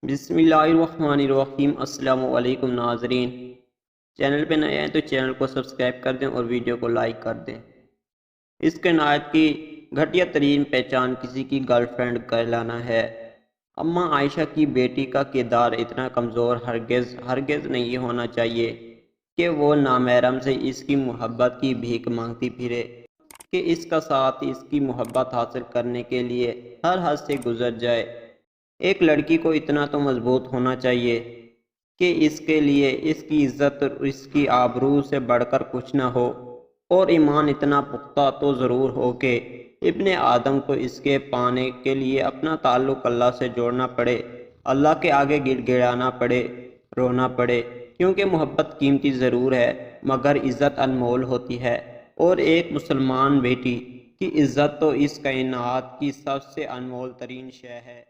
बिस्मिल्लाहिर्रहमानिर्रहीम। अस्सलाम वालेकुम नाज़रीन। चैनल पे नए हैं तो चैनल को सब्सक्राइब कर दें और वीडियो को लाइक कर दें। इस कायनात की घटिया तरीन पहचान किसी की गर्लफ्रेंड कहलाना है। अम्मा आयशा की बेटी का किरदार इतना कमज़ोर हरगिज़ हरगिज़ नहीं होना चाहिए कि वो नामहरम से इसकी मोहब्बत की भीख मांगती फिरे, कि इसका साथ इसकी मोहब्बत हासिल करने के लिए हर हद से गुजर जाए। एक लड़की को इतना तो मजबूत होना चाहिए कि इसके लिए इसकी इज्जत और इसकी आबरू से बढ़कर कुछ ना हो, और ईमान इतना पुख्ता तो ज़रूर हो कि इब्ने आदम को इसके पाने के लिए अपना ताल्लुक़ अल्लाह से जोड़ना पड़े, अल्लाह के आगे गिड़गिड़ाना पड़े, रोना पड़े। क्योंकि मोहब्बत कीमती ज़रूर है मगर इज़्ज़त अनमोल होती है, और एक मुसलमान बेटी की इज़्ज़त तो इस कायनात की सबसे अनमोल तरीन शय है।